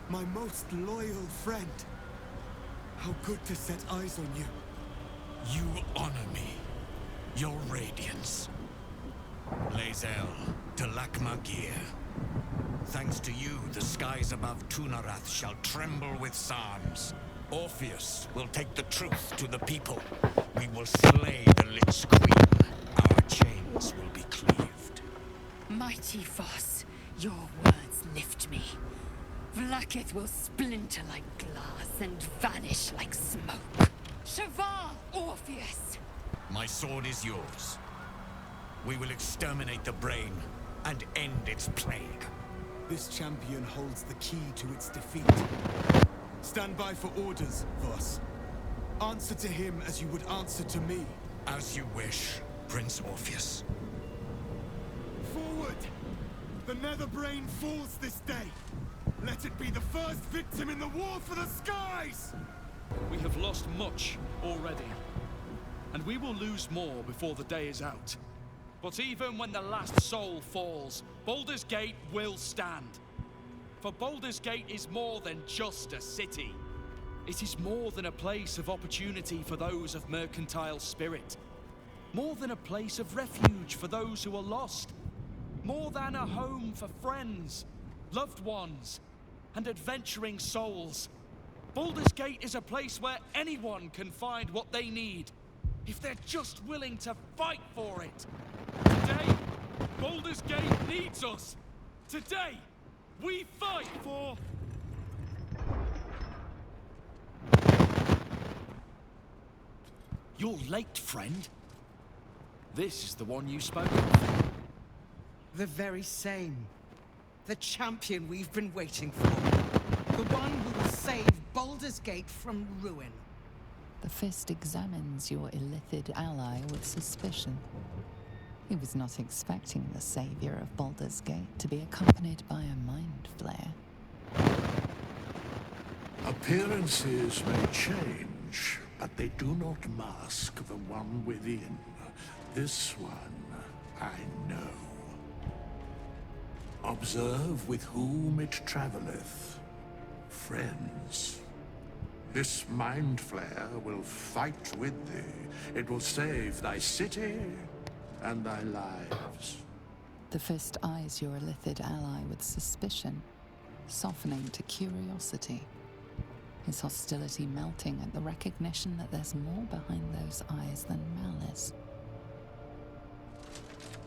My most loyal friend. How good to set eyes on you. You honor me. Your radiance. Lae'zel, Talakmagir. Thanks to you, the skies above Tunarath shall tremble with psalms. Orpheus will take the truth to the people. We will slay the Lich Queen. Our chains will be cleaved. Mighty Voss, your words lift me. Vlaakith will splinter like glass and vanish like smoke. Shavar, Orpheus! My sword is yours. We will exterminate the brain and end its plague. This champion holds the key to its defeat. Stand by for orders, Voss. Answer to him as you would answer to me. As you wish, Prince Orpheus. Forward! The Nether Brain falls this day. Let it be the first victim in the war for the skies! We have lost much already, and we will lose more before the day is out. But even when the last soul falls, Baldur's Gate will stand. For Baldur's Gate is more than just a city. It is more than a place of opportunity for those of mercantile spirit. More than a place of refuge for those who are lost. More than a home for friends, loved ones, and adventuring souls. Baldur's Gate is a place where anyone can find what they need, if they're just willing to fight for it. Today, Baldur's Gate needs us. Today, we fight for... You're late, friend. This is the one you spoke of. The very same. The champion we've been waiting for. The one who will save Baldur's Gate from ruin. The Fist examines your illithid ally with suspicion. He was not expecting the savior of Baldur's Gate to be accompanied by a mind flare. Appearances may change, but they do not mask the one within. This one, I know. Observe with whom it traveleth. Friends. This mind flare will fight with thee. It will save thy city and thy lives. The Fist eyes your illithid ally with suspicion, softening to curiosity. His hostility melting at the recognition that there's more behind those eyes than malice.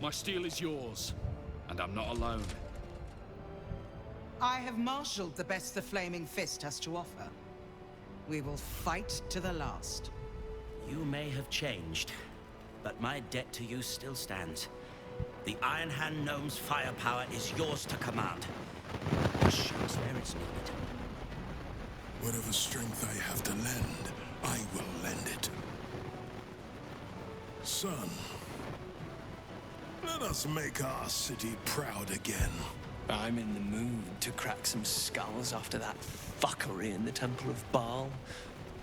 My steel is yours, and I'm not alone. I have marshaled the best the Flaming Fist has to offer. We will fight to the last. You may have changed, but my debt to you still stands. The Iron Hand Gnome's firepower is yours to command. Show us where it's needed. Whatever strength I have to lend, I will lend it. Son, let us make our city proud again. I'm in the mood to crack some skulls after that fuckery in the Temple of Baal.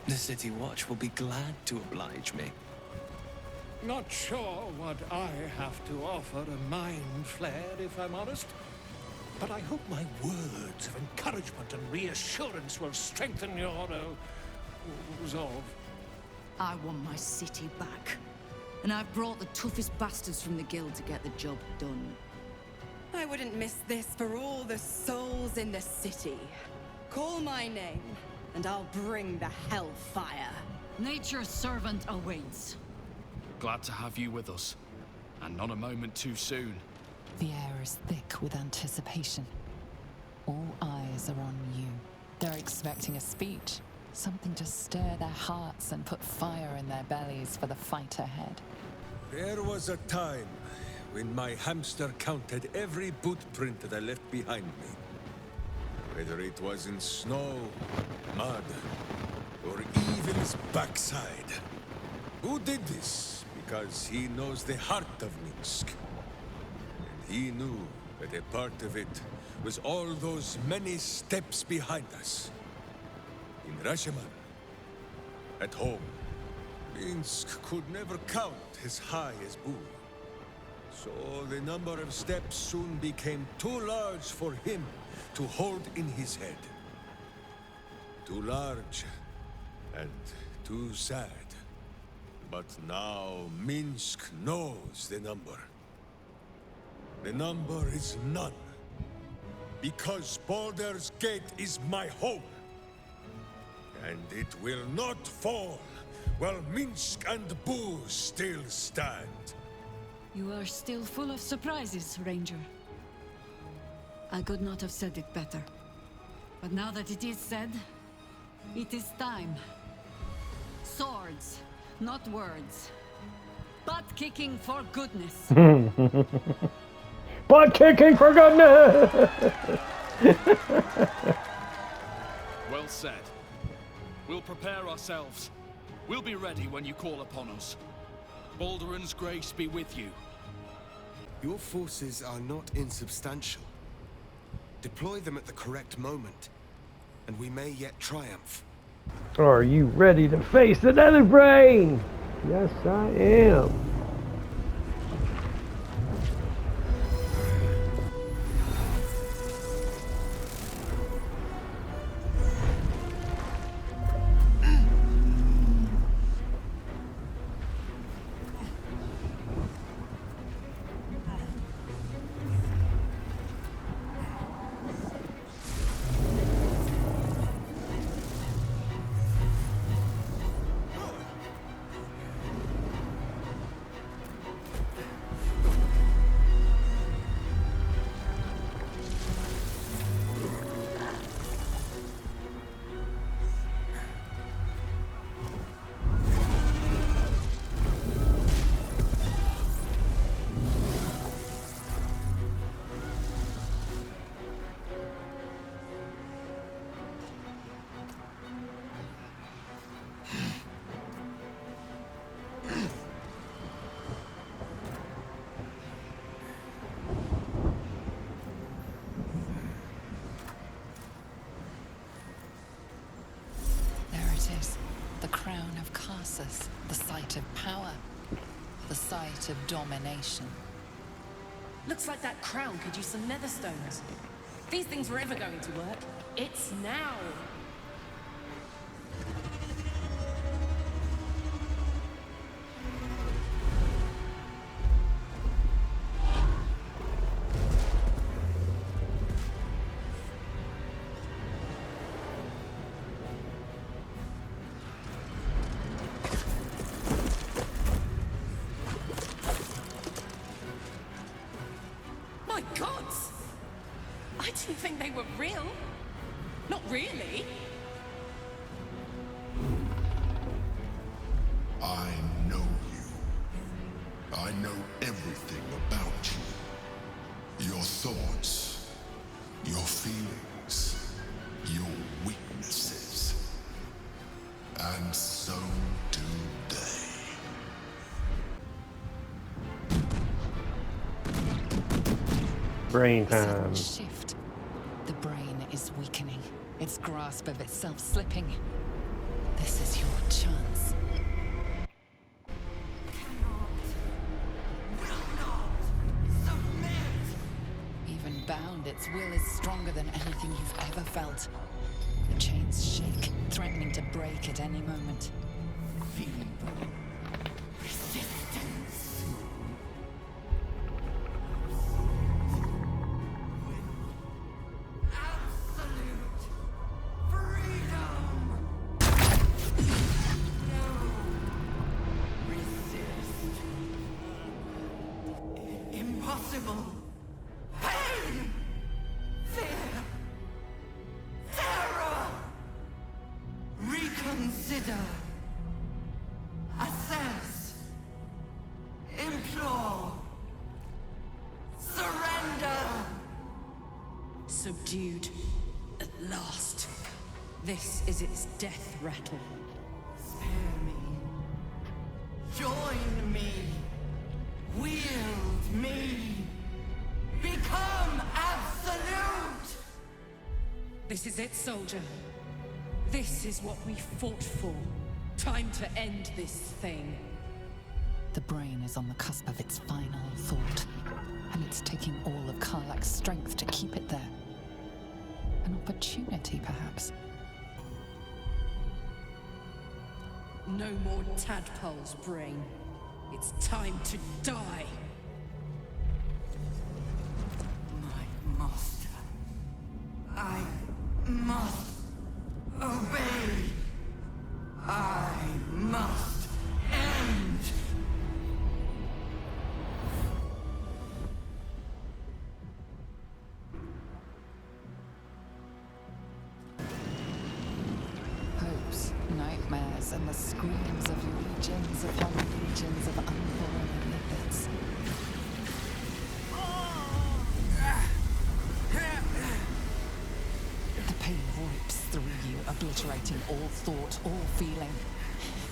The City Watch will be glad to oblige me. Not sure what I have to offer a mind flare, if I'm honest. But I hope my words of encouragement and reassurance will strengthen your resolve. I want my city back. And I've brought the toughest bastards from the guild to get the job done. I wouldn't miss this for all the souls in the city. Call my name, and I'll bring the hellfire. Nature's servant awaits. Glad to have you with us, and not a moment too soon. The air is thick with anticipation. All eyes are on you. They're expecting a speech, something to stir their hearts and put fire in their bellies for the fight ahead. There was a time when my hamster counted every boot print that I left behind me. Whether it was in snow, mud, or even his backside. Who did this? Because he knows the heart of Minsk. And he knew that a part of it was all those many steps behind us. In Rashomon, at home, Minsk could never count as high as Bull. So the number of steps soon became too large for him to hold in his head. too large, and too sad. But now Minsk knows the number. The number is none. Because Baldur's Gate is my home. And it will not fall while Minsk and Boo still stand. You are still full of surprises, Ranger. I could not have said it better. But now that it is said, it is time. Swords, not words. Butt kicking for goodness. Butt kicking for goodness! Well said. We'll prepare ourselves. We'll be ready when you call upon us. Baldur's grace be with you. Your forces are not insubstantial. Deploy them at the correct moment, and we may yet triumph. Are you ready to face the Nether Brain? Yes, I am. The site of power, the site of domination. Looks like that crown could use some nether stones. If these things were ever going to work, it's now. Brain time. Shift. The brain is weakening, its grasp of itself slipping. This is your chance. Even bound, its will is stronger than anything you've ever felt. The chains shake, threatening to break at any moment. Subdued. At last. This is its death rattle. Spare me. Join me. Wield me. Become absolute! This is it, soldier. This is what we fought for. Time to end this thing. The brain is on the cusp of its final thought, and it's taking all of Karlach's strength to keep it there. An opportunity, perhaps. No more tadpoles, brain. It's time to die. My master. I must obey. I must end. Hopes, nightmares, and the screams of legions upon legions of unborn lipids. The pain rips through you, obliterating all thought, all feeling.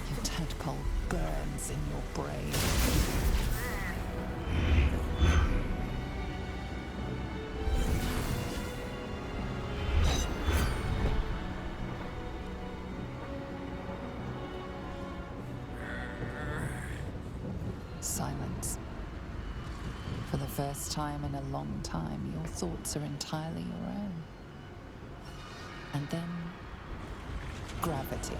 Your tadpole burns in your brain. Silence. For the first time in a long time, your thoughts are entirely your own. And then, gravity.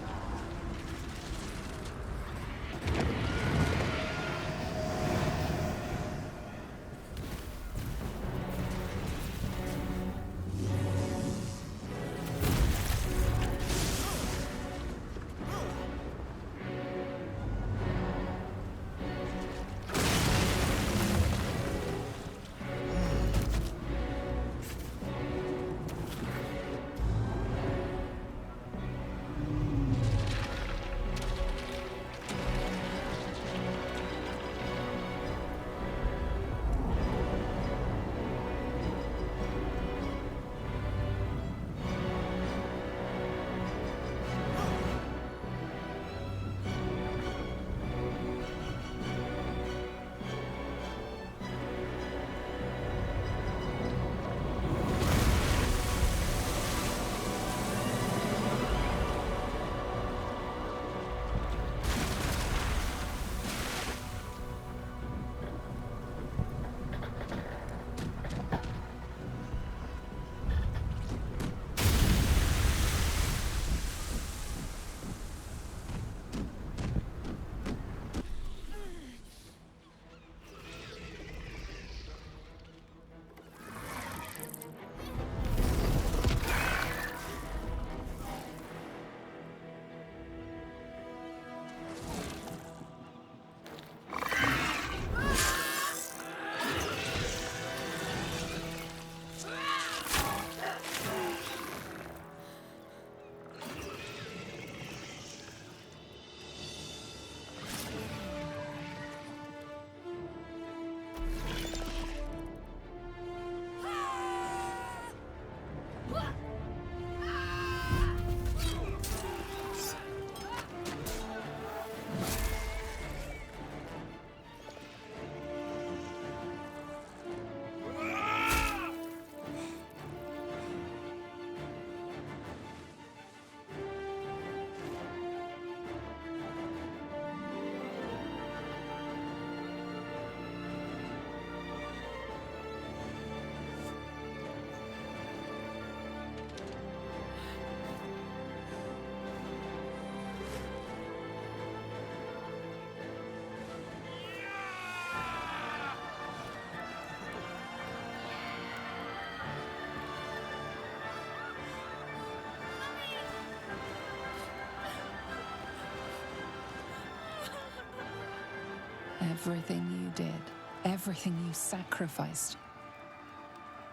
Everything you did, everything you sacrificed,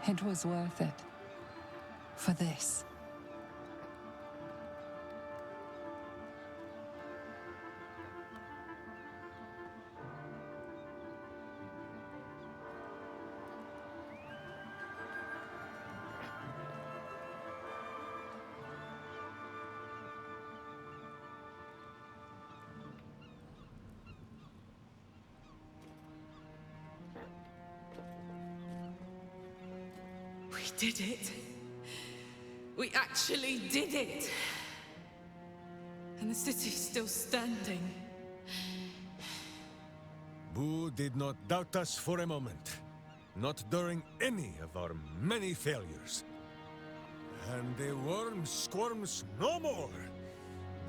it was worth it. For this. We did it. We actually did it. And the city's still standing. Boo did not doubt us for a moment. Not during any of our many failures. And the worm squirms no more.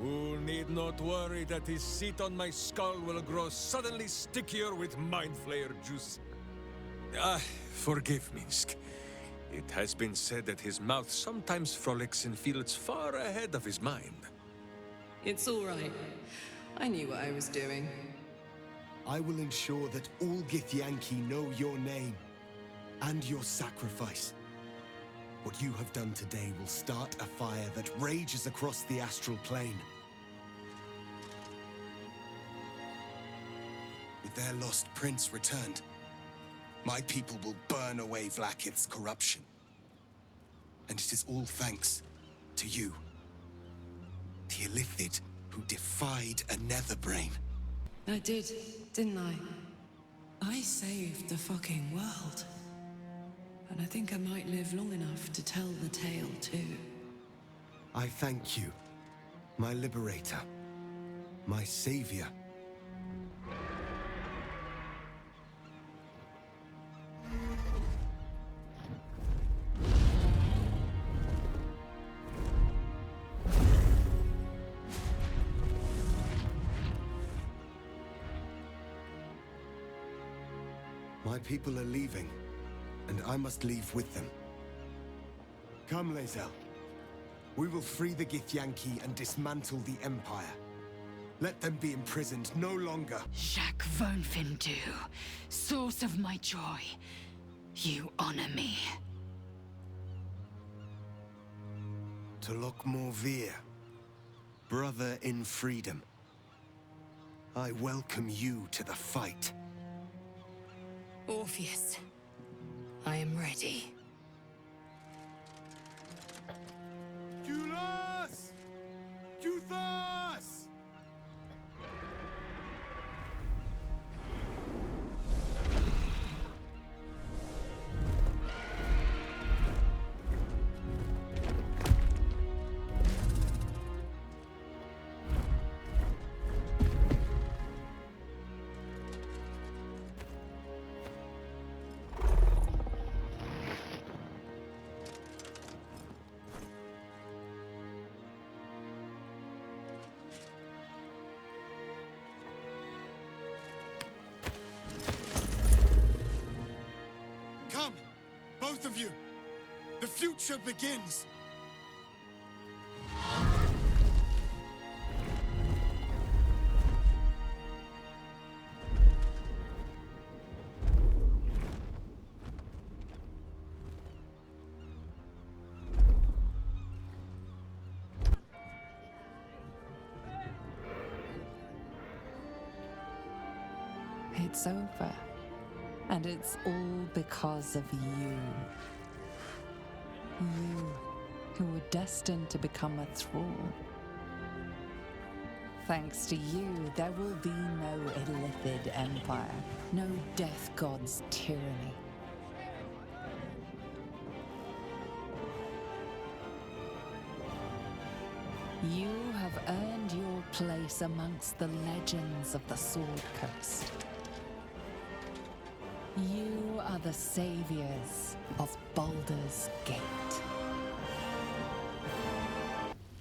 Who need not worry that his seat on my skull will grow suddenly stickier with Mind Flayer juice. Forgive me, Sk. It has been said that his mouth sometimes frolics in fields far ahead of his mind. It's all right. I knew what I was doing. I will ensure that all Githyanki know your name and your sacrifice. What you have done today will start a fire that rages across the astral plane. With their lost prince returned, my people will burn away Vlaakith's corruption. And it is all thanks to you. The Illithid who defied a Netherbrain. I did, didn't I? I saved the fucking world. And I think I might live long enough to tell the tale too. I thank you, my liberator, my savior. My people are leaving, and I must leave with them. Come, Lae'zel. We will free the Githyanki and dismantle the Empire. Let them be imprisoned no longer. Jacques Vonfindu, source of my joy. You honor me. Tolok Morvir, brother in freedom. I welcome you to the fight. Orpheus, I am ready. Kulas! Kuthas! Come, both of you. The future begins. It's over. And it's all because of you. You, who were destined to become a thrall. Thanks to you, there will be no Illithid Empire, no Death God's tyranny. You have earned your place amongst the legends of the Sword Coast. You are the saviors of Baldur's Gate.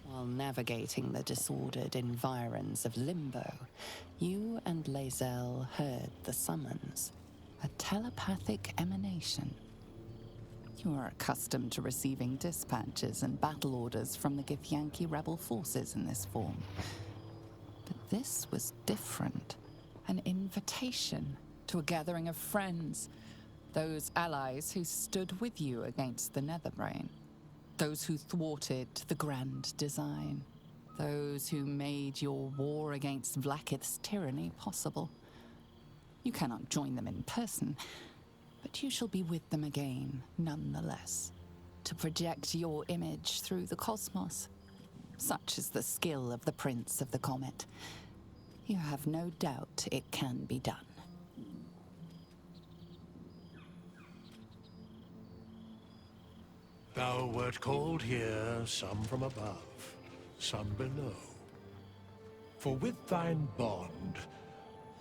While navigating the disordered environs of Limbo, you and Lae'zel heard the summons, a telepathic emanation. You are accustomed to receiving dispatches and battle orders from the Githyanki rebel forces in this form. But this was different, an invitation to a gathering of friends, those allies who stood with you against the Netherbrain, those who thwarted the grand design, those who made your war against Vlaakith's tyranny possible. You cannot join them in person, but you shall be with them again, nonetheless, to project your image through the cosmos. Such is the skill of the Prince of the Comet. You have no doubt it can be done. Thou wert called here, some from above, some below. For with thine bond,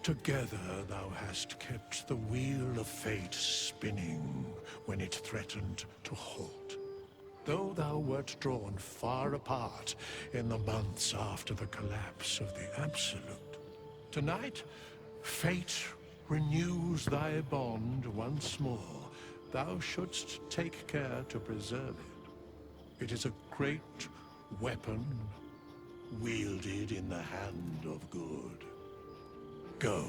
together thou hast kept the wheel of fate spinning when it threatened to halt. though thou wert drawn far apart in the months after the collapse of the Absolute. Tonight, fate renews thy bond once more. Thou shouldst take care to preserve it. It is a great weapon wielded in the hand of good. Go.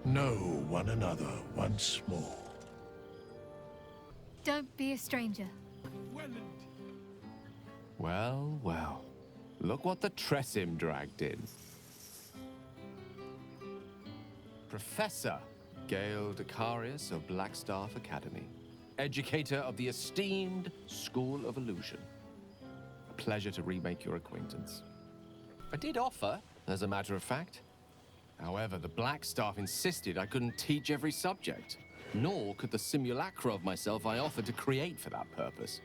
Know one another once more. Don't be a stranger. Well, well. Look what the Tressim dragged in. Professor Gale Decarius of Blackstaff Academy. Educator of the esteemed School of Illusion. A pleasure to remake your acquaintance. I did offer, as a matter of fact. However, the Blackstaff insisted I couldn't teach every subject, nor could the simulacra of myself I offered to create for that purpose.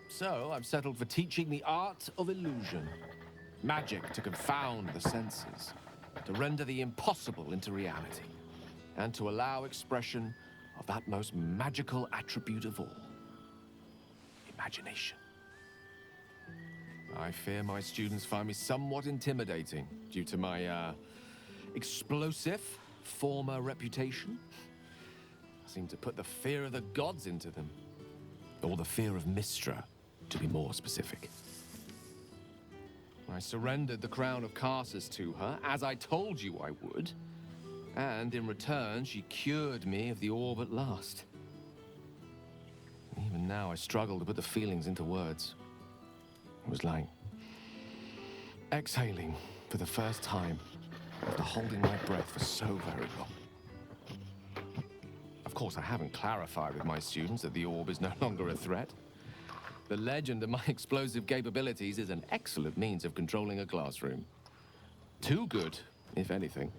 So I've settled for teaching the art of illusion. Magic to confound the senses, to render the impossible into reality, and to allow expression of that most magical attribute of all, imagination. I fear my students find me somewhat intimidating due to my, explosive former reputation. I seem to put the fear of the gods into them. Or the fear of Mystra, to be more specific. I surrendered the crown of Carsus to her, as I told you I would. And in return, she cured me of the orb at last. Even now, I struggle to put the feelings into words. It was like exhaling for the first time after holding my breath for so very long. Of course, I haven't clarified with my students that the orb is no longer a threat. The legend of my explosive capabilities is an excellent means of controlling a classroom. Too good, if anything.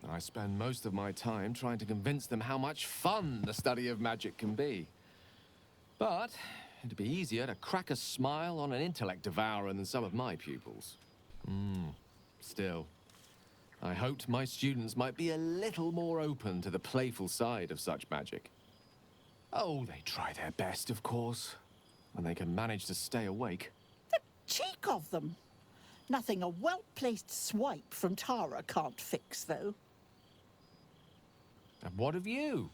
I spend most of my time trying to convince them how much fun the study of magic can be. But it'd be easier to crack a smile on an intellect devourer than some of my pupils. Still, I hoped my students might be a little more open to the playful side of such magic. Oh, they try their best, of course, when they can manage to stay awake. The cheek of them! Nothing a well-placed swipe from Tara can't fix, though. And what of you?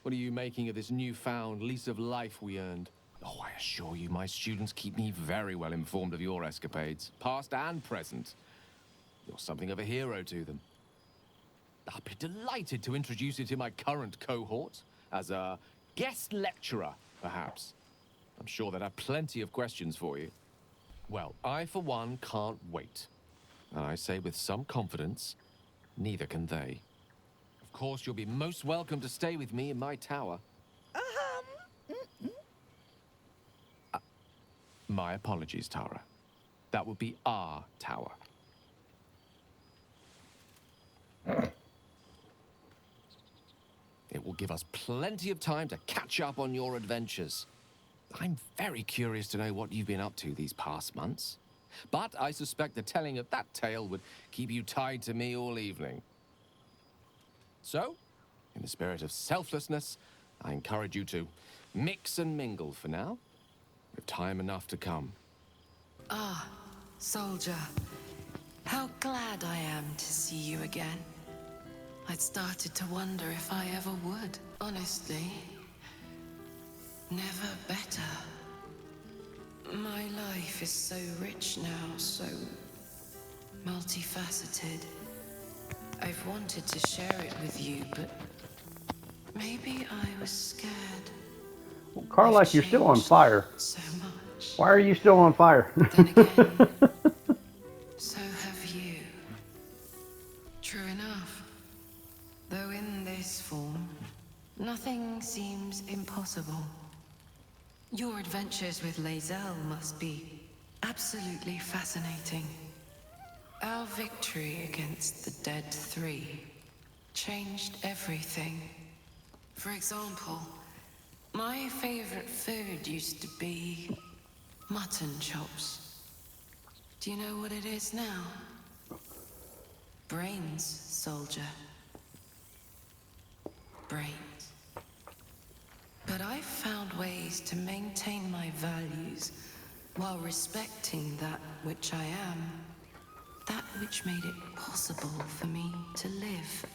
What are you making of this newfound lease of life we earned? Oh, I assure you, my students keep me very well informed of your escapades, past and present. You're something of a hero to them. I'll be delighted to introduce you to my current cohort as a guest lecturer, perhaps. I'm sure they'd have plenty of questions for you. Well, I, for one, can't wait. And I say with some confidence, neither can they. Of course, you'll be most welcome to stay with me in my tower. My apologies, Tara. That would be our tower. It will give us plenty of time to catch up on your adventures. I'm very curious to know what you've been up to these past months. But I suspect the telling of that tale would keep you tied to me all evening. So, in the spirit of selflessness, I encourage you to mix and mingle for now, with time enough to come. Ah, soldier. How glad I am to see you again. I'd started to wonder if I ever would. Honestly, never better. My life is so rich now, so multifaceted. I've wanted to share it with you, but maybe I was scared. Well, Carlac, you're still on fire. So much. Why are you still on fire? So have you. True enough. Though in this form, nothing seems impossible. Your adventures with Lae'zel must be absolutely fascinating. Our victory against the Dead Three changed everything. For example, my favorite food used to be mutton chops. Do you know what it is now? Brains, soldier. Brains. But I've found ways to maintain my values while respecting that which I am. That which made it possible for me to live.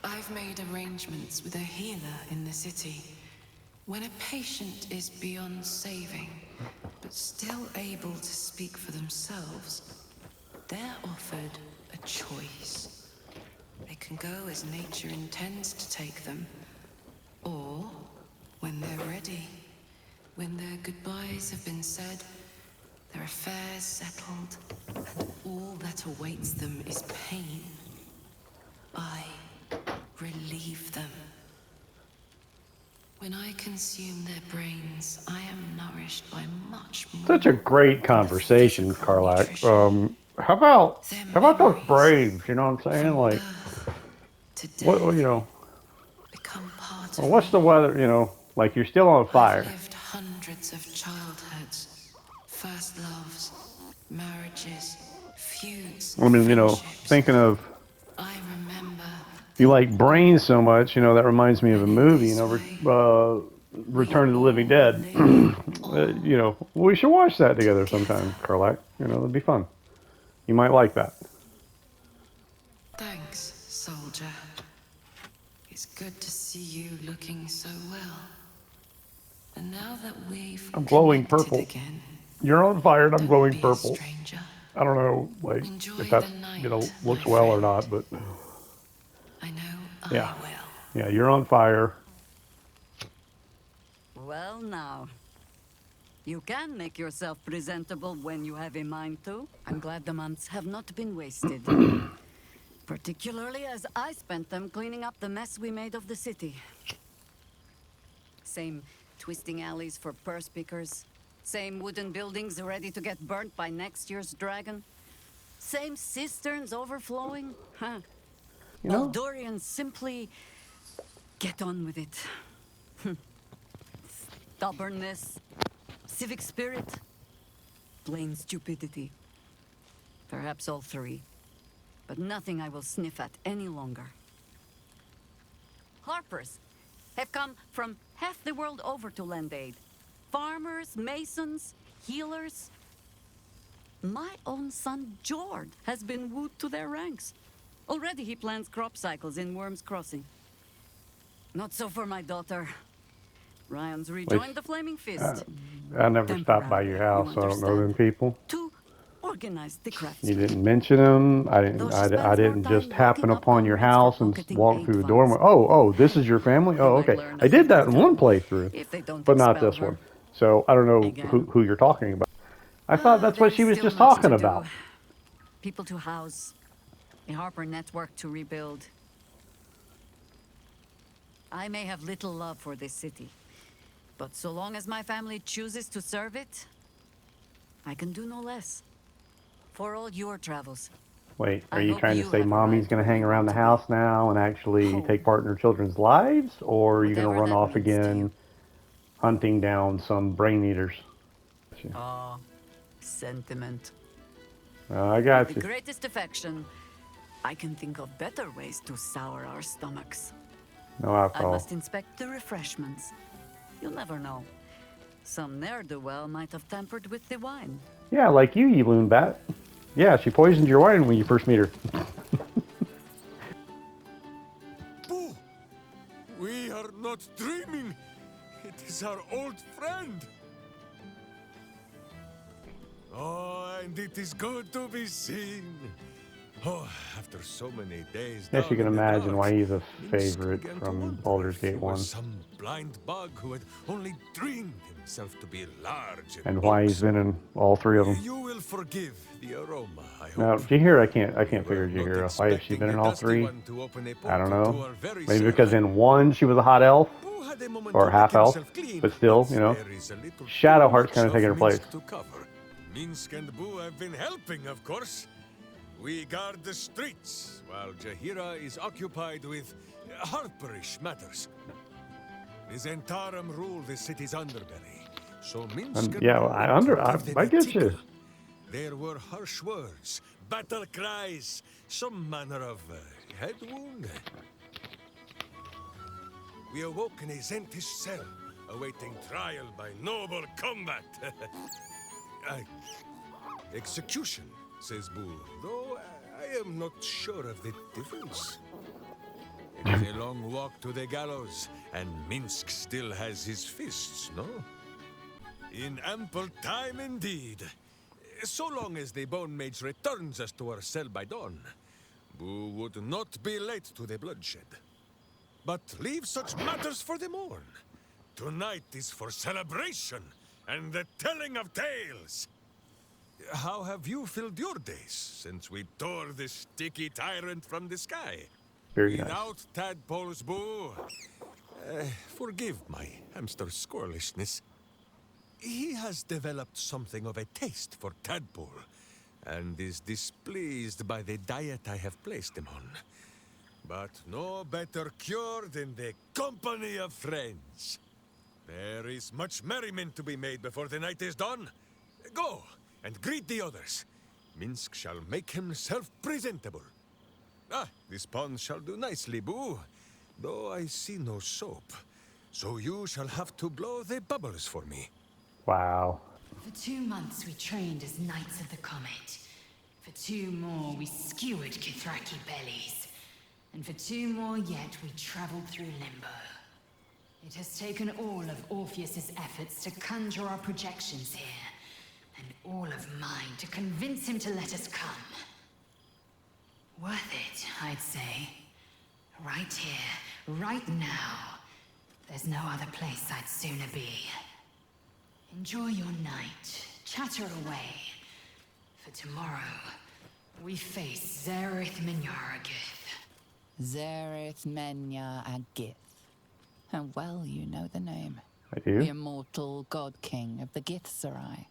I've made arrangements with a healer in the city. When a patient is beyond saving, but still able to speak for themselves, they're offered a choice. They can go as nature intends to take them, or when they're ready, when their goodbyes have been said, their affairs settled, and all that awaits them is pain, I relieve them. When I consume their brains, I am nourished by much more. Such a great conversation, Karlak. How about those braves? You know what I'm saying? Like, what you know? Well, what's the weather? You know, like you're still on fire. I've lived hundreds of childhoods, first loves, marriages, feuds. I mean, you know, thinking of you like brains so much, you know, that reminds me of a movie, you know, Return of the Living Dead. You know, we should watch that together sometime, Karlak. You know, it'd be fun. You might like that. Thanks, soldier. It's good to see you looking so well. And now that we've I'm glowing purple. again, You're on fire and I'm glowing purple. I don't know, like, if that's, you know, looks well or not, but... I know yeah. I will. Yeah, you're on fire. Well now, you can make yourself presentable when you have a mind to. I'm glad the months have not been wasted. Particularly as I spent them cleaning up the mess we made of the city. Same twisting alleys for purse pickers. Same wooden buildings ready to get burnt by next year's dragon. Same cisterns overflowing. Huh. You know? Baldurians simply get on with it. Stubbornness, civic spirit, plain stupidity. Perhaps all three. But nothing I will sniff at any longer. Harpers have come from half the world over to lend aid. Farmers, masons, healers. My own son, Jord, has been wooed to their ranks. Already he plans crop cycles in Worm's Crossing. Not so for my daughter. Ryan's rejoined the Flaming Fist. I never stopped by your house, so I don't know them people. Organize the crafts. You didn't mention them. I didn't just happen upon your house and walk through the door. Oh, this is your family? Oh, okay. I did that in one playthrough, but not this one. So I don't know who you're talking about. I thought that's what she was just talking about. People to house, a Harper network to rebuild. I may have little love for this city, but so long as my family chooses to serve it, I can do no less. For all your travels. Wait, are you trying to say Mommy's going to hang around the house now and actually take part in her children's lives? Or are you going to run off again hunting down some brain eaters? Ah, sentiment. I got With you. the greatest affection, I can think of better ways to sour our stomachs. No I alcohol. must inspect the refreshments. You'll never know. Some ne'er-do-well might have tampered with the wine. Yeah, like you loon bat. Yeah, she poisoned your wine when you first meet her. Boo! We are not dreaming. It is our old friend. Oh, and it is good to be seen. Oh, after so many days. Yes, you can down in the imagine dark, why he's a Minsk favorite began to from wonder Baldur's if he Gate 1. was some blind bug who had only dreamed himself to be large And why he's been in all three of them. You will forgive the aroma, I hope. Now, Jahira, I can't figure Jahira. Why has she been in all three? I don't know. Maybe because in one she was a hot elf. Or half elf. But still, you know. Shadowheart's kind of taking her place. Minsk and Boo have been helping, of course. We guard the streets, while Jahira is occupied with harperish matters. The Zentarum rule the city's underbelly, so Minsk and Yeah, Boo I get you. There were harsh words, battle cries, some manner of head wound. we awoke in a Zentish cell, awaiting trial by noble combat. Execution, says Bull, though I am not sure of the difference. It is a long walk to the gallows, and Minsk still has his fists, no? In ample time indeed. So long as the Bone Mage returns us to our cell by dawn, Boo would not be late to the bloodshed. But leave such matters for the morn. Tonight is for celebration and the telling of tales. How have you filled your days since we tore this sticky tyrant from the sky? Very nice. Without tadpoles, Boo. Forgive my hamster squirrelishness. He has developed something of a taste for tadpole, and is displeased by the diet I have placed him on. But no better cure than the company of friends. There is much merriment to be made before the night is done. Go, and greet the others. Minsk shall make himself presentable. Ah, this pond shall do nicely, Boo. Though I see no soap. So you shall have to blow the bubbles for me. Wow. For 2 months we trained as Knights of the Comet. For 2 more we skewered Kithraki bellies. And for 2 more yet we traveled through limbo. It has taken all of Orpheus's efforts to conjure our projections here. And all of mine to convince him to let us come. Worth it, I'd say. Right here, right now. There's no other place I'd sooner be. Enjoy your night. Chatter away. For tomorrow, we face Zereth Menyaragith. Zereth Menyaragith. How well you know the name. I do. The immortal god king of the Githzerai.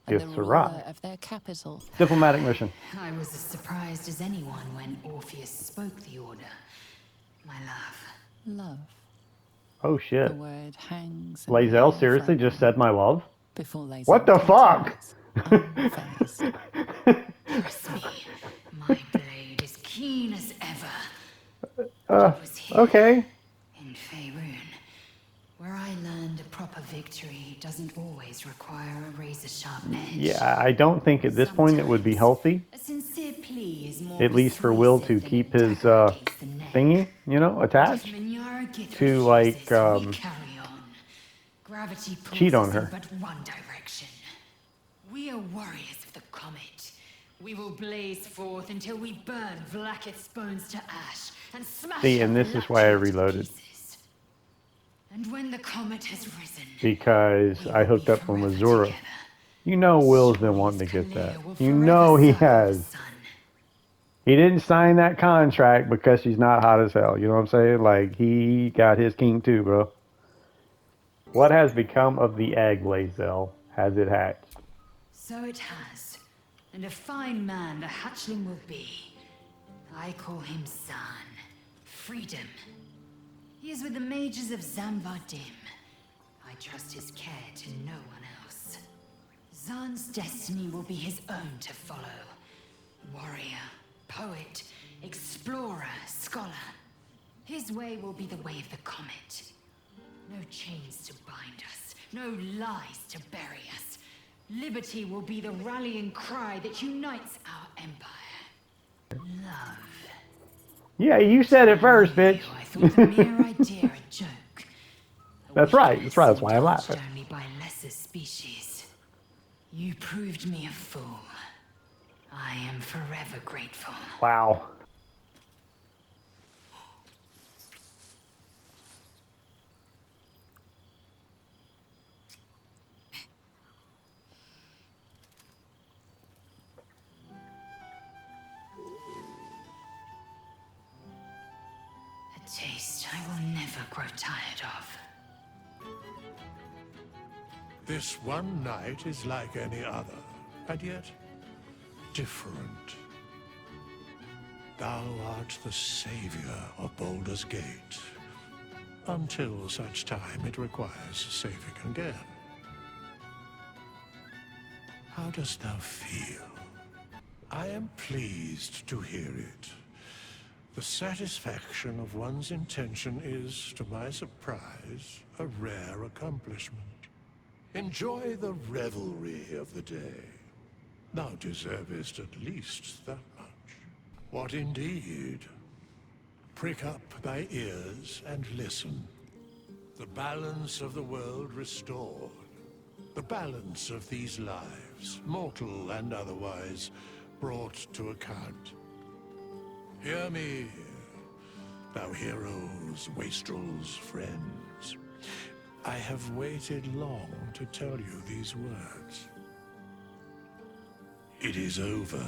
And the Githzerai. ruler of their capital. Diplomatic mission. I was as surprised as anyone when Orpheus spoke the order. My love. Love. Oh shit. The word hangs. in Lae'zel the air seriously from just said my love? Before Lae'zel What the fuck? unfazed. Trust me, my blade is keen as ever. Okay. In Faerun, where I learned a proper victory doesn't always require a razor-sharp edge. Yeah, I don't think at this point it would be healthy. A sincere plea is more At least for Wyll to keep his thingy, you know, attached to like Gravity pulls cheat on us in her. but one direction. We are warriors of the comet. We will blaze forth until we burn Vlaakith's bones to ash and smash See, and up this is why I Lakshmi to reloaded. pieces. And when the comet has risen, Because I hooked up from Azura. You know Will's been wanting to get that. You know he has. He didn't sign that contract because she's not hot as hell. You know what I'm saying? Like, he got his king too, bro. What has become of the egg, Lae'zel? Has it hatched? so it has. And a fine man the hatchling will be. I call him Zan. Freedom. He is with the mages of Zamvadim. I trust his care to no one else. Zan's destiny will be his own to follow. Warrior, poet, explorer, scholar. His way will be the way of the comet. No chains to bind us, no lies to bury us. Liberty will be the rallying cry that unites our empire. Love. Yeah, you said it first, bitch. I thought the mere idea a joke. That's right. That's right. That's why I'm Indulged laughing. only by lesser species. You proved me a fool. I am forever grateful. Wow. A taste I will never grow tired of. This one night is like any other, and yet different. Thou art the savior of Baldur's Gate, until such time it requires saving again. How dost thou feel? I am pleased to hear it. The satisfaction of one's intention is, to my surprise, a rare accomplishment. Enjoy the revelry of the day. Thou deservest at least that much. What indeed? Prick up thy ears and listen. The balance of the world restored. The balance of these lives, mortal and otherwise, brought to account. Hear me, thou heroes, wastrels, friends. I have waited long to tell you these words. It is over.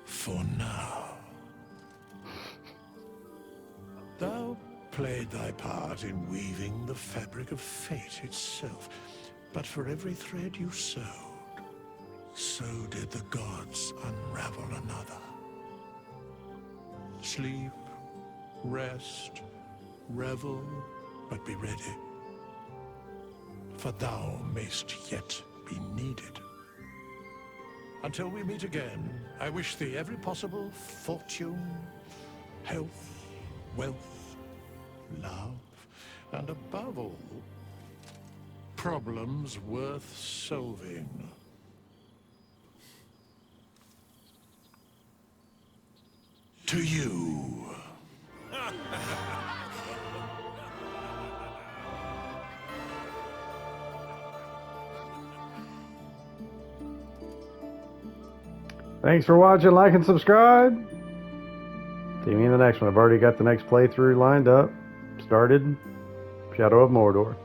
For now. Thou played thy part in weaving the fabric of fate itself, but for every thread you sewed, so did the gods unravel another. Sleep, rest, revel, but be ready. For thou mayst yet be needed. Until we meet again, I wish thee every possible fortune, health, wealth, love, and above all, problems worth solving. To you. Thanks for watching, like, and subscribe. See me in the next one. I've already got the next playthrough lined up. Started. Shadow of Mordor.